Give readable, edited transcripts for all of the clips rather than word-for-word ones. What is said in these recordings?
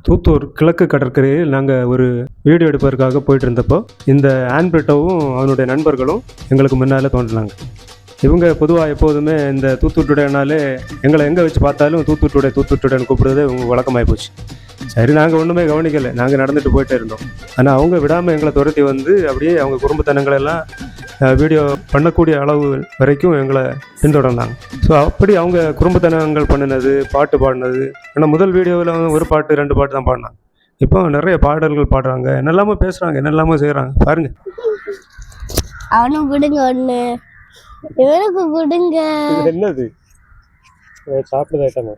தூத்தூர் கிழக்கு கடற்கரையில் நாங்கள் ஒரு வீடியோ எடுப்பதற்காக போயிட்டு இருந்தப்போ இந்த ஆன்பிரிட்டோவும் அவனுடைய நண்பர்களும் எங்களுக்கு முன்னால் தோன்றினாங்க. இவங்க பொதுவாக எப்போதுமே இந்த தூத்தூர் டுடேனாலே எங்களை எங்கே வச்சு பார்த்தாலும் தூத்தூர் டுடேன்னு கூப்பிடுறதே இவங்க வழக்கமாகி போச்சு. சரி, நாங்கள் ஒன்றுமே கவனிக்கலை, நாங்கள் நடந்துட்டு போயிட்டே இருந்தோம். ஆனால் அவங்க விடாமல் எங்களை துரத்தி வந்து அப்படியே அவங்க குறும்புத்தனங்களெல்லாம் வீடியோ பண்ணக்கூடிய அளவு வரைக்கும் எங்களை பின்தொடர்ந்தாங்க. ஸோ அப்படி அவங்க குறும்புத்தனங்கள் பண்ணினது, பாட்டு பாடினது. ஆனால் முதல் வீடியோவில் ஒரு பாட்டு 2 பாட்டு தான் பாடினாங்க. இப்போ நிறைய பாடல்கள் பாடுறாங்க, என்னெல்லாமோ பேசுகிறாங்க, என்னெல்லாமோ செய்கிறாங்க. பாருங்க. அவனும் கொடுங்க ஒன்று, இவனுக்கு கொடுங்க. என்னது சாப்பிடுதாட்டாங்க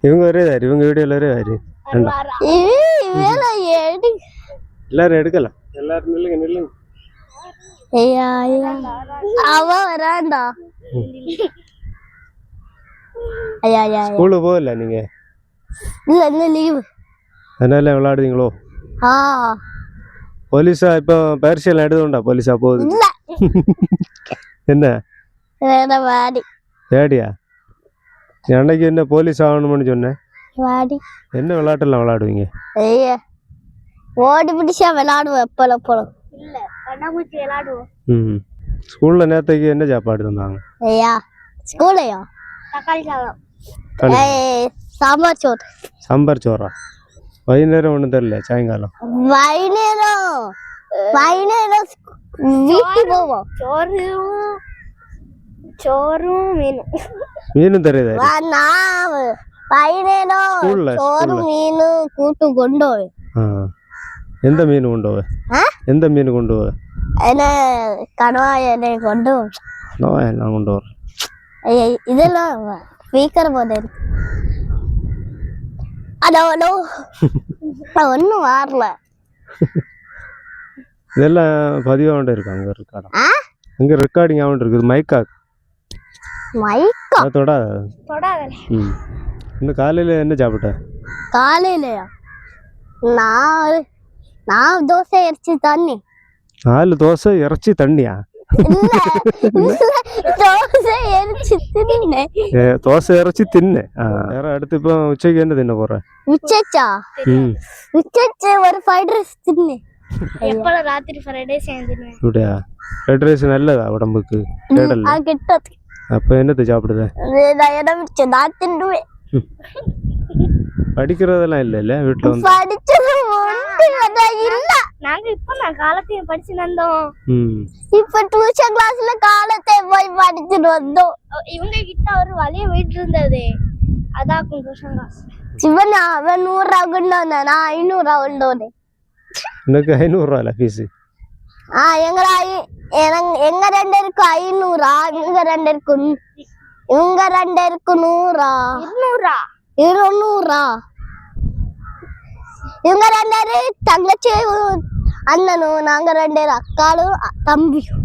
இவங்க ஒரே தாரு, இவங்க வீடியோவில் ஒரே தாரு. எல்லாரும் எடுக்கலாம், எல்லாரும் நில்லுங்க. அவன் வரான்டா. ஸ்கூலுக்கு போகல நீங்க? இல்ல, இந்த லீவு. அதனால விளையாடுவீங்களோ? போலீஸா இப்போ பரிசெல்லாம் எடுத்துண்டா? போலீஸா போகுது? என்ன வேடியா? அன்னைக்கு என்ன போலீஸ் ஆகணும்னு சொன்னேன். என்ன விளையாட்டெல்லாம் விளையாடுவீங்க? ஓடி பிடிச்சா விளையாடுவோம். எப்போ ஸ்கூல்ல நேத்தைக்கு என்ன சாப்பாடு தந்தாங்க? ஸ்கூல்லையா? சாம்பார் சோறா? வைநேரம் ஒன்றும் தெரியல. சாயங்காலம் வீட்டுக்கு போவோம். சோறும் மீனும் தெரியுது. மீன் கூட்டு கொண்டு போவேன். எந்த மீன் கொண்டு போவேன்? எந்த மீன் கொண்டு போவேன்? கனவாயை கொண்டு நான் கொண்டு வரேன். இதெல்லாம் ஸ்பீக்கர் போதே ஒன்னும் வரல. இதெல்லாம் பதிவாக இருக்கு. அங்க ரெக்கார்டு, அங்க ரெக்கார்டிங் ஆகிட்டு இருக்குது. மைக்கா இன்னும் காலையில என்ன சாப்பிட்ட? காலையிலயா? நான் தோசை இறைச்சி தண்ணி. 4 தோசை இறைச்சி தண்ணியா? தோசை இறைச்சி தின்னு. வேற அடுத்து இப்போ உச்சைக்கு என்ன தின்ன போற? உச்சா ஒரு ஃப்ரைட் ரைஸ் தின்னு. எப்போ ராத்திரி ஃப்ரைட் ரைஸ் சேர்ந்துடுவேன். அப்படியா? ஃப்ரைட் ரைஸ் நல்லதா உடம்புக்கு? அப்ப என்னத்தை சாப்பிடுத? படிக்கிறதெல்லாம் இல்ல வீட்டுல வந்து? நாங்க இப்ப காலத்தையும் படிச்சு வந்தோம். இப்ப டியூஷன் கிளாஸ்ல காலத்தையும் போய் படிச்சுட்டு வந்தோம். இவங்க கிட்ட ஒரு வழிய வீட்டு இருந்தது, அதான் டியூஷன் கிளாஸ். சிவன் அவன் 100 ரூபா கொண்டு வந்தான், நான் 500 ரூபா கொண்டு வந்தேன். எனக்கு 500 ரூபா ஃபீஸ். எங்க 2 பேருக்கு 500, இவங்க 2 பேருக்கு 100, 200. இவங்க 2 பேரு தங்கச்சி அண்ணனும், நாங்க 2 பேரு அக்காலும் தம்பியும்.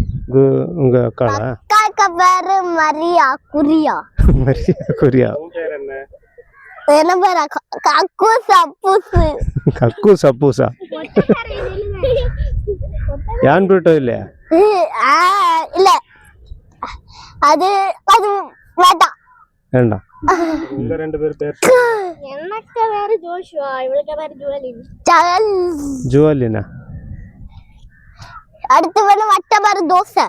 உங்க அக்காளா? அக்கா பேரு மரியா குரியா. என்ன பேரு? கக்கு சப்பூசா. யான் பிரிட்டோ இல்லையா? இல்ல, அது வேண்டாம். இந்த 2 பேர் பேர்? எனக்கு பேரு ஜோஷுவா, இவளுக்கு பேரு ஜுவலினா. அடுத்து வேணும் வட்ட பேரு தோசை.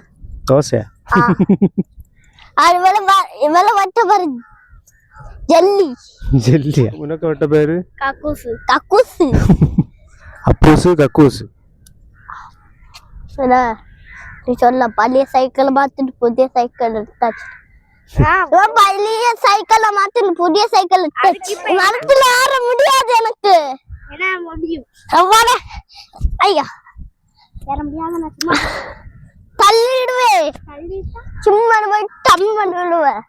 இவள வட்ட பேரு ஜெல்லியா? உனக்கு வட்ட பேரு? கக்கூசு. கக்கூசு. நீ சொல்ல பழைய சைக்கிள் மாத்திட்டு புதிய சைக்கிள் எடுத்தாச்சு. பழைய சைக்கிள் மாத்திட்டு புதிய சைக்கிள் மரத்துல ஏற முடியாது எனக்கு. ஐயா தள்ளிடுவேன், சும்மா போய் டம்மிடுவேன்.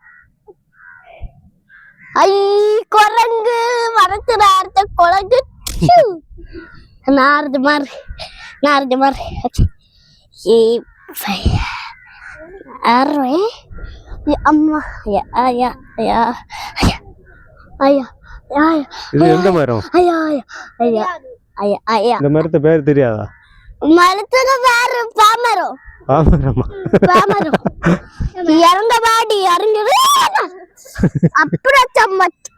குரங்கு மரத்துல அறுத்த குரங்கு நாரது மாதிரி. அம்மா இது எந்த மரம்? இந்த மரத்து பேர் தெரியாதா? மரத்துக்கு பேரு பாமரம். இறங்க பாடி இறங்கி அப்புறம்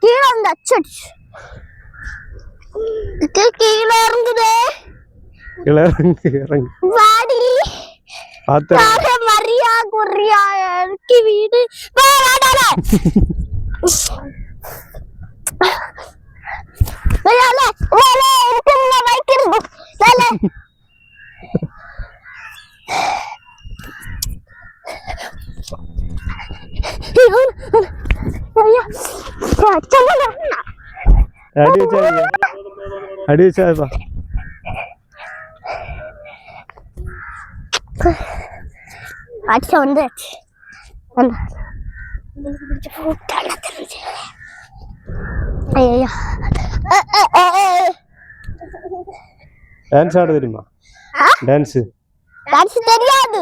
கீழே வந்து அச்சு கீழே இறங்குதே. இறங்கு வாடி பார்த்து மரியா குரியா இறக்கி வீடு வேடால வேல வேல இருக்குல வைக்கிறது வேல அடிச்சாப்பா அடிச்ச வந்து ஐயா டான்ஸ் ஆட தெரியுமா? டான்ஸ் டான்ஸ் தெரியாது.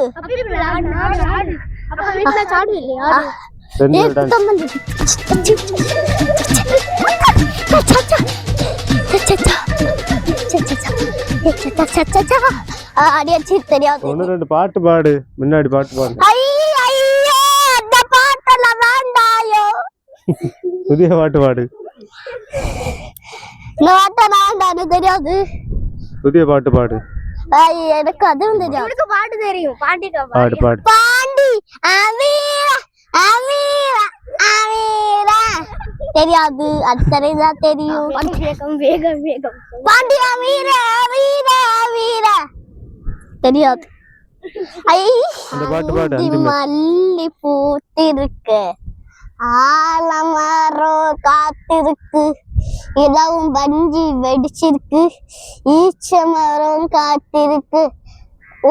தெரியாது. ஒன்னு ரெண்டு பாட்டு பாடு, முன்னாடி பாட்டு பாடு. அந்த பாட்டெல்லாம் வேண்டாயோ. புதிய பாட்டு பாடு. இந்த பாட்டை வேண்டான்னு தெரியாது. புதிய பாட்டு பாடு. எனக்கு அதுவும் தெரியாது. எனக்கு பாட்டு தெரியும். பாடு பாடு. பாண்டி அமீரா அமீரா அமீரா தெரியாது. அதுதான் தெரியும். வேகம் வேகம் வேகம் பாண்டி அமீரா அமீரா அமீரா தெரியாது. அந்த பாட்டு பாடு. மல்லி பூத்திருக்கு, ஆலமரம் காத்திருக்கு, இளவும் பஞ்சி வெடிச்சிருக்கு, ஈச்ச மரம் காத்திருக்கு,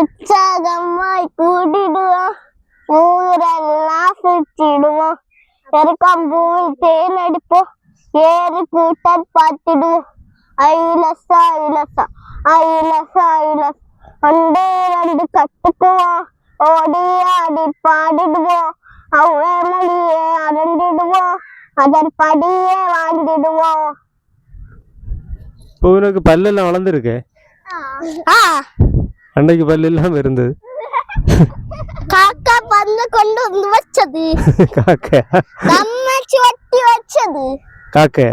உற்சாகமாய் கூடிடுவோம், ஊரெல்லாம் சுற்றிடுவோம், பெருக்கம்பூவில் தேன் அடிப்போம், ஏறு கூட்டம் பார்த்திடுவோம், ஐலசா ஐலசா ஐலசா ஐலசா ஒன்று ரெண்டு கட்டுக்குவோம், ஓடி ஆடி பாடிடுவோம், அவ்வே மொழியே அறந்திடுவோம், அதன் படியே வாழ்ந்திடுவோம். இப்போ உனக்கு பல்லெல்லாம் வளர்ந்துருக்கு. அன்னைக்கு பல்லு எல்லாம் இருந்தது. காக்கா பல்ல கொண்டு வந்து வச்சது. காக்கா நம்மச்சி வட்டி வச்சது. காக்கா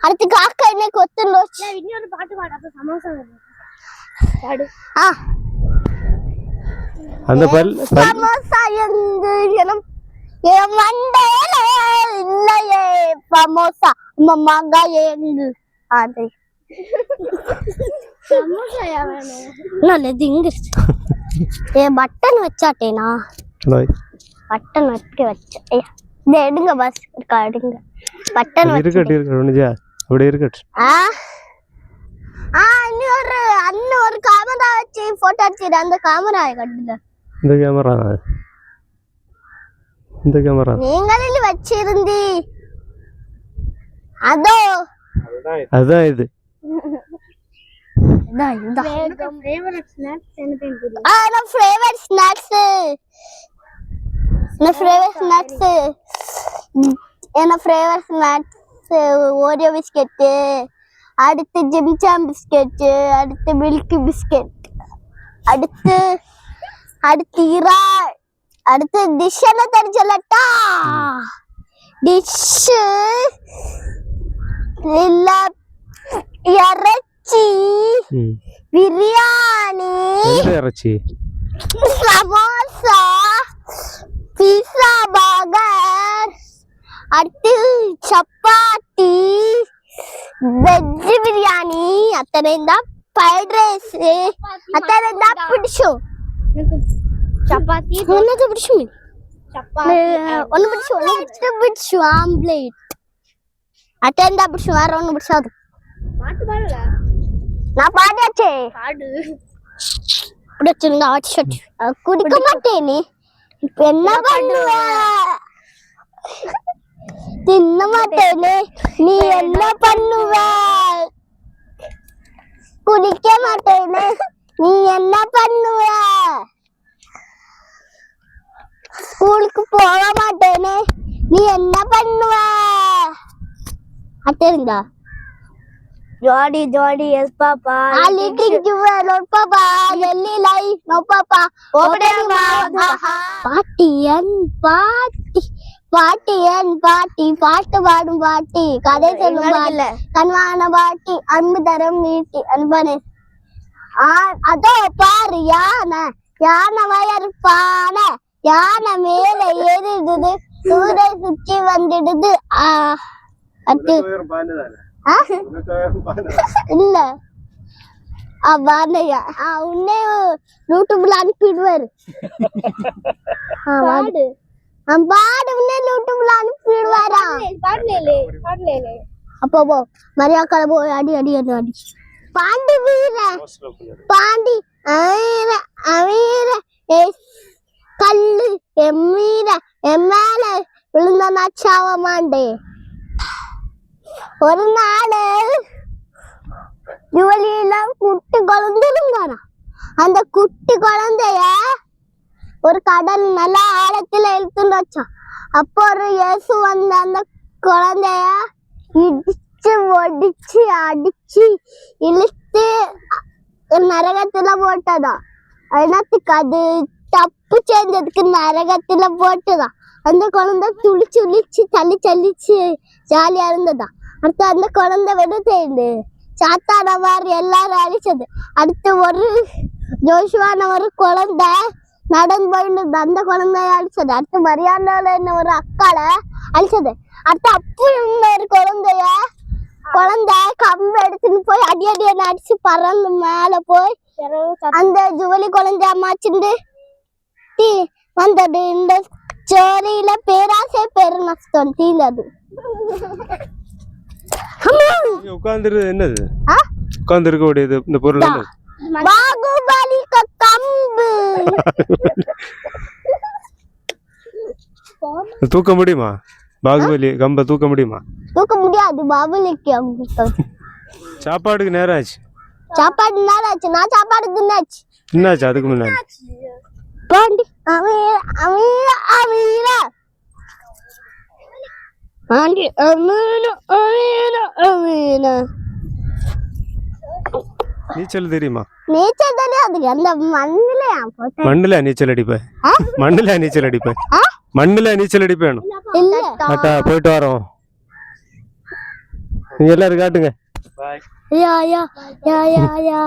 அடுத்து காக்கா என்ன கொத்துன்னு வச்சு. இன்னொரு பாட்டு பாடு. அப்ப சமோசா பாடு. அந்த சமோசா எங்க என் மண்டையில இல்லையே சமோசா மங்க எங்கு அது சமோசாயா வேணும். நல்லது இங்க பட்டன் வச்சாட்டேனா? பட்டன் வச்ச இதை எடுங்க. பஸ் இருக்கா எடுங்க. பட்டன் இருக்கட்டு அப்படி இருக்கட்டு. இன்னொரு அண்ணன் ஒரு கேமரா வச்சு போட்டோ அடிச்சிடு. அந்த கேமரா கட்டுல. இந்த கேமரா நீங்களே வச்சிருந்தி. அதோ அதான் இது. ஓரியோ பிஸ்கெட்டு, அடுத்து ஜிம்சாம் பிஸ்கெட்டு, அடுத்து மில்கி பிஸ்கெட், அடுத்து இரா, அடுத்து டிஷ் என்ன தெரிஞ்சலட்டா? டிஷ் இல்ல இறைச்சி, பிரியாணி, இறைச்சி, சமோசா, பீஸா, பர்கர், அடுத்து சப்பாத்தி, வெஜ் பிரியாணி, அத்தனை தான் ஃப்ரைட் ரைஸ், அத்தனை தான் பிடிக்கும். சப்பாத்தி ஒன்னு பிடிக்கும். ஒன்னு பிடிக்கும். ஆம்லேட் அத்தனை தான் பிடிக்கும். வேற ஒண்ணு பிடிச்சாது. நான் பாடியாச்சே. குடிக்க மாட்டேன். நீ இப்ப என்ன பண்ணுவ? தின்ன மாட்டேனே. நீ என்ன பண்ணுவ? குடிக்க மாட்டேனே. நீ என்ன பண்ணுவ? ஸ்கூலுக்கு போக மாட்டேனே. நீ என்ன பண்ணுவ? அத்தேருந்தா Jolly, jolly, yes, Papa. I'm eating jewel, no, Papa. Jelly life, no, Papa. Open your mouth, Party and party, பாட்டி ஏன் பாட்டி பாட்டு பாடும் பாட்டி கதை சொல்லும் பாட்டி கண்வான பாட்டி அன்பு தரம் மீட்டி அன்பனே அதோ பாரு யானை வயறு பானை யானை மேல ஏறிடுது சூரை சுற்றி வந்துடுது இல்ல பானையா உன்னே யூடியூப்ல அனுப்பிடுவாரு பாடு உன்னே யூடியூப்ல அனுப்பிடுவாரா அப்போ போ மரியாதை போய் அடி அடி அடி அடி பாண்டி வீர பாண்டி அவீர கல்லு எம்மீர எம்மேல விழுந்த நச்சாவ மாண்டே ஒரு நாடு ஜுவலியில குட்டி குழந்தை இருந்தாரா அந்த குட்டி குழந்தைய ஒரு கடல் நல்ல ஆழத்துல இழுத்துட்டு வச்சான் அப்போ ஒரு இயேசு வந்து அந்த குழந்தைய இடிச்சு ஒடிச்சு அடிச்சு இழுத்து நரகத்துல போட்டதா என்னத்துக்கு அது தப்பு செஞ்சதுக்கு நரகத்துல போட்டுதான் அந்த குழந்தை துளிச்சு உளிச்சு தள்ளிச்சு ஜாலியா இருந்ததா அடுத்து அந்த குழந்தை விடுதேண்டு சாத்தான மாதிரி எல்லாரும் அழிச்சது அடுத்து ஒரு ஜோஷுவான ஒரு குழந்தை நடந்து போயிட்டு அந்த குழந்தைய அழிச்சது அடுத்து மரியாதை ஒரு அக்கால அழிச்சது அடுத்து அப்போ ஒரு குழந்தை கம்பு எடுத்துன்னு போய் அடி அடி அடிச்சு பறந்து மேல போய் அந்த ஜுவலி குழந்தை அம்மாச்சுண்டு வந்தது இந்த சோரியில பேராசை பெரு நஷ்டம் தீந்தது உட்கார்ந்து என்னது உட்கார்ந்து இருக்க கூடியது இந்த பொருள் பாகுபலி கம்பு தூக்க முடியுமா பாகுபலி கம்ப தூக்க முடியுமா தூக்க முடியாது பாகுபலிக்கு சாப்பாடுக்கு நேரம் ஆச்சு சாப்பாடு நேரம் ஆச்சு நான் சாப்பாடு தின்னாச்சு என்னாச்சு அதுக்கு முன்னாடி பாண்டி அமீர அமீர அமீர பாண்டி அமீர அமீர அமீர நீச்சல் தெரியுமா நீச்சல் தெரியாது அந்த மண்ணுல நீச்சல் அடிப்பேன் மண்ணுல நீச்சல் அடிப்பேன் மண்ணுல நீச்சல் அடிப்பேன் அட்டா போயிட்டு வரோம் நீங்க எல்லாரும் காட்டுங்க யா யா யா யா யா